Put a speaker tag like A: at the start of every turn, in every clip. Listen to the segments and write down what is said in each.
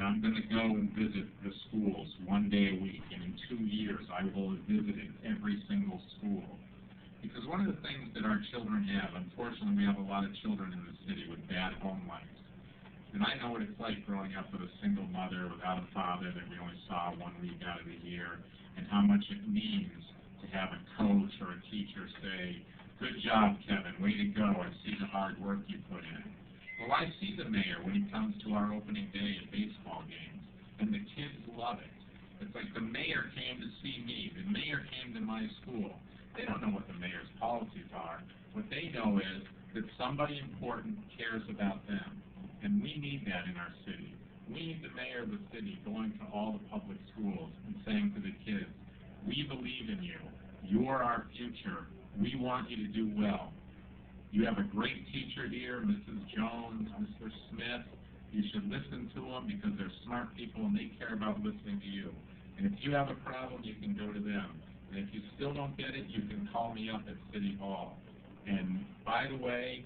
A: I'm going to go and visit the schools one day a week, and in 2 years I will have visited every single school. Because one of the things that our children have, unfortunately we have a lot of children in the city with bad home lives. And I know what it's like growing up with a single mother without a father that we only saw 1 week out of the year, and how much it means to have a coach or a teacher say, "Good job, Kevin, way to go, I see the hard work you put in." Well, I see the mayor when he comes to our opening day at baseball games, and the kids love it. It's like the mayor came to see me, the mayor came to my school. They don't know what the mayor's policies are. What they know is that somebody important cares about them, and we need that in our city. We need the mayor of the city going to all the public schools and saying to the kids, "We believe in you. You're our future. We want you to do well. You have a great teacher here, Mrs. Jones, Mr. Smith. You should listen to them because they're smart people and they care about listening to you. And if you have a problem, you can go to them. And if you still don't get it, you can call me up at City Hall." And by the way,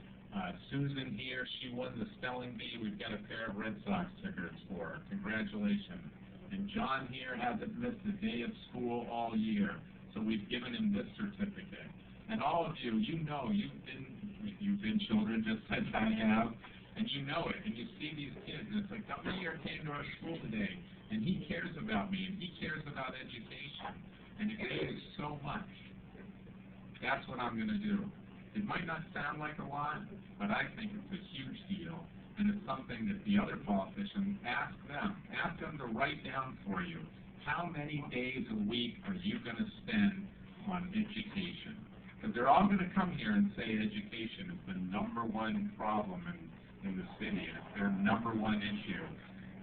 A: Susan here, she won the spelling bee. We've got a pair of Red Sox stickers for her. Congratulations. And John here hasn't missed a day of school all year, so we've given him this certificate. And all of you, you know, you've been children just as I have, and you know it, and you see these kids, and it's like, the mayor came to our school today, and he cares about me, and he cares about education, and it means so much. That's what I'm going to do. It might not sound like a lot, but I think it's a huge deal, and it's something that the other politicians, ask them to write down for you, how many days a week are you going to spend on education? Because they're all going to come here and say education is the #1 problem in the city, and it's their #1 issue.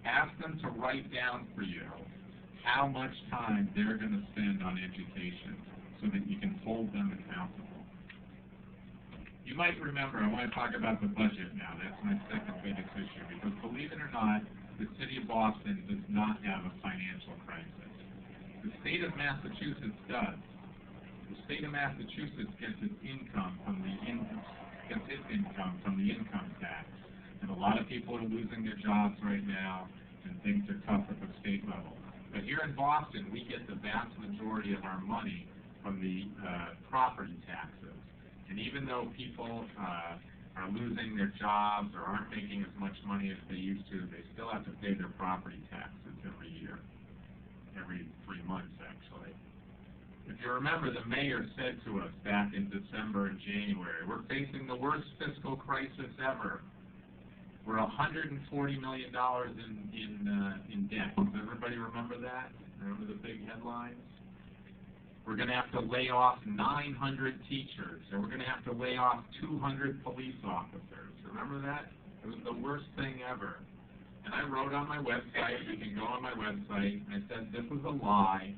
A: Ask them to write down for you how much time they're going to spend on education so that you can hold them accountable. You might remember, I want to talk about the budget now. That's my second biggest issue, because believe it or not, the city of Boston does not have a financial crisis. The state of Massachusetts does. The state of Massachusetts gets its income from the income tax, and a lot of people are losing their jobs right now, and things are tough at the state level. But here in Boston, we get the vast majority of our money from the property taxes. And even though people are losing their jobs or aren't making as much money as they used to, they still have to pay their property taxes every year, every 3 months actually. If you remember, the mayor said to us back in December and January, we're facing the worst fiscal crisis ever. We're $140 million in debt. Does everybody remember that? Remember the big headlines? We're going to have to lay off 900 teachers, and we're going to have to lay off 200 police officers. Remember that? It was the worst thing ever. And I wrote on my website, you can go on my website, and I said, this is a lie.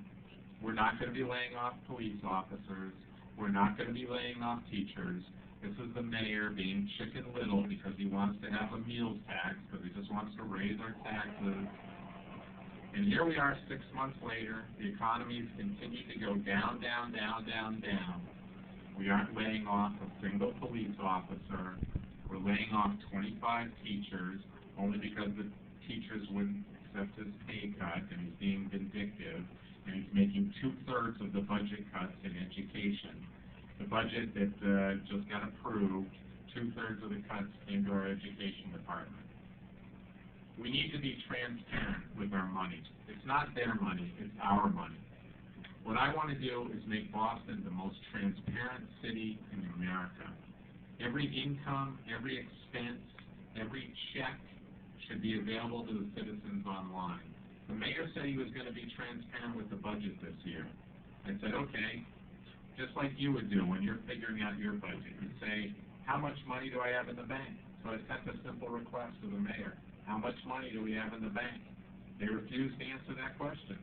A: We're not going to be laying off police officers. We're not going to be laying off teachers. This is the mayor being Chicken Little because he wants to have a meals tax, because he just wants to raise our taxes. And here we are 6 months later. The economy's continued to go down, down, down, down, down. We aren't laying off a single police officer. We're laying off 25 teachers, only because the teachers wouldn't accept his pay cut, and he's being vindictive. And he's making 2/3 of the budget cuts in education. The budget that just got approved, 2/3 of the cuts came to our education department. We need to be transparent with our money. It's not their money, it's our money. What I want to do is make Boston the most transparent city in America. Every income, every expense, every check should be available to the citizens online. The mayor said he was going to be transparent with the budget this year. I said, okay, just like you would do when you're figuring out your budget. You'd say, how much money do I have in the bank? So I sent a simple request to the mayor. How much money do we have in the bank? They refused to answer that question.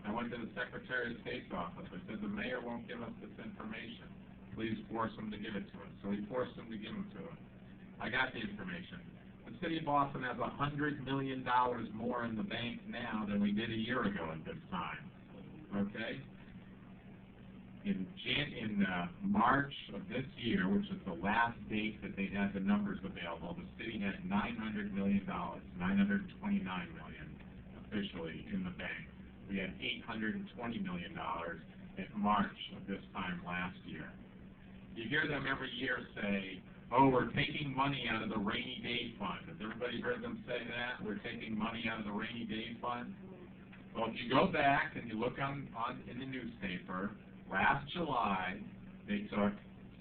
A: I went to the Secretary of State's office. I said, the mayor won't give us this information. Please force him to give it to us. So he forced him to give it to us. I got the information. The city of Boston has $100 million more in the bank now than we did a year ago at this time. Okay? In March of this year, which is the last date that they had the numbers available, the city had $900 million, $929 million. officially in the bank. We had $820 million in March of this time last year. You hear them every year say, oh, we're taking money out of the rainy day fund. Has everybody heard them say that? We're taking money out of the rainy day fund? Well, if you go back and you look in the newspaper, last July, they took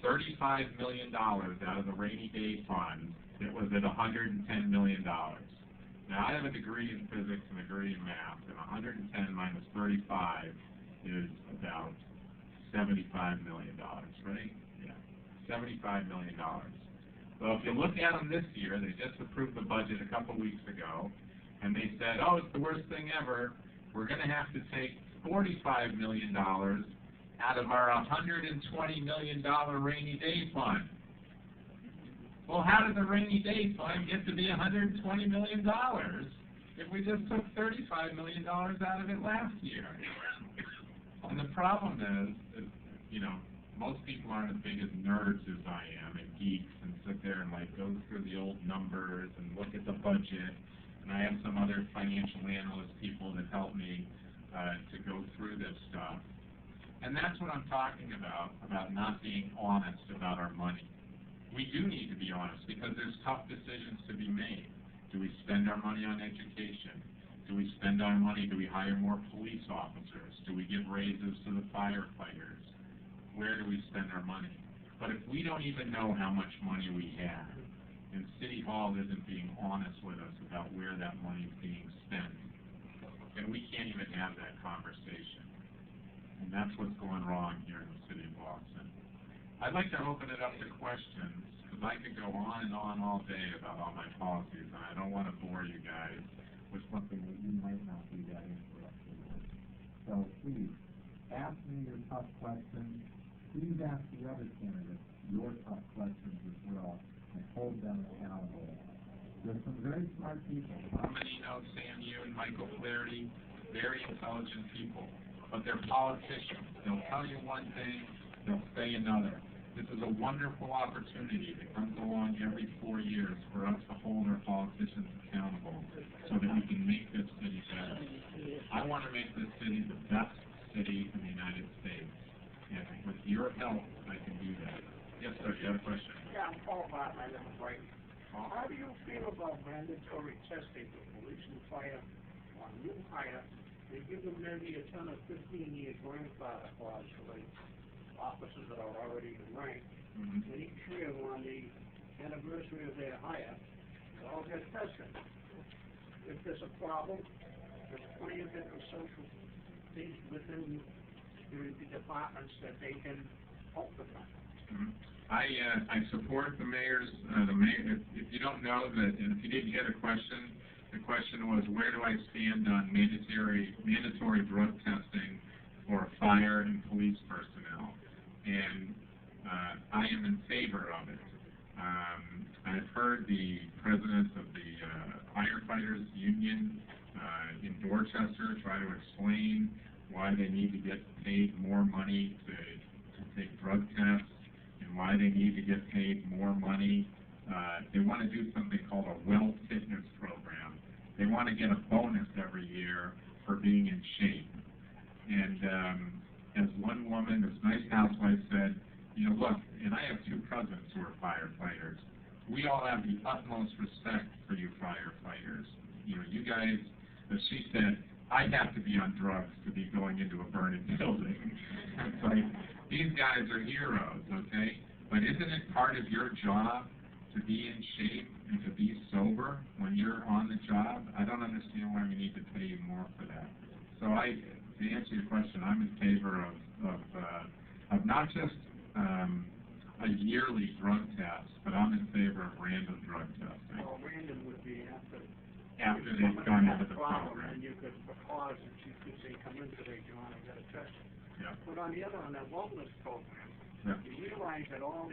A: $35 million out of the rainy day fund. It was at $110 million. Now, I have a degree in physics and a degree in math, and 110 minus 35 is about $75 million, right? Yeah, $75 million. So if you look at them this year, they just approved the budget a couple weeks ago, and they said, oh, it's the worst thing ever. We're going to have to take $45 million out of our $120 million rainy day fund. Well, how did the rainy day fund get to be $120 million if we just took $35 million out of it last year? And the problem is, you know, most people aren't as big as nerds as I am and geeks and sit there and like go through the old numbers and look at the budget. And I have some other financial analyst people that help me to go through this stuff. And that's what I'm talking about not being honest about our money. We do need to be honest because there's tough decisions to be made. Do we spend our money on education? Do we spend our money? Do we hire more police officers? Do we give raises to the firefighters? Where do we spend our money? But if we don't even know how much money we have, and City Hall isn't being honest with us about where that money is being spent, then we can't even have that conversation. And that's what's going wrong here in the city of Boston. I'd like to open it up to questions, because I could go on and on all day about all my policies, and I don't want to bore you guys with something that you might not be that interested in. So please, ask me your tough questions. Please ask the other candidates your tough questions as well, and hold them accountable. There's some very smart people. How many know Sam Yu and Michael Flaherty? Very intelligent people. But they're politicians. They'll tell you one thing, they'll say another. This is a wonderful opportunity that comes along every 4 years for us to hold our politicians accountable so that we can make this city better. I want to make this city the best city in the United States. And with your help, I can do that. Yes, sir, you have a question?
B: Yeah, I'm Paul Barton, I live in Brighton. How do you feel about mandatory testing for police and fire on new hire? They give them maybe a 10 or 15-year grandfather clause for the officers that are already in rank. And each year on the anniversary of their hire, they all get tested. If there's a problem, there's plenty of different social things within the departments that they can help with that.
A: I support the mayor's, if you don't know that, and if you didn't get a question, the question was, where do I stand on mandatory drug testing for fire and police personnel? And I am in favor of it. I've heard the president of the firefighters union in Dorchester try to explain why they need to get paid more money to take drug tests, and why they need to get paid more money. They want to do something called a well fitness program. They want to get a bonus every year for being in shape. And as one woman, this nice housewife said, you know, look, and I have 2 cousins who are firefighters. We all have the utmost respect for you firefighters. You know, you guys, as she said, I have to be on drugs to be going into a burning building. It's like, these guys are heroes, okay? But isn't it part of your job to be in shape and to be sober when you're on the job? I don't understand why we need to pay you more for that. So to answer your question, I'm in favor of not just a yearly drug test, but I'm in favor of random drug testing.
B: Well, random would be
A: after they've gone into the program.
B: And you could pause and you could say, come in today, John, I got a test.
A: Yeah.
B: But on the other hand, that wellness program,
A: Yeah.
B: you realize that all these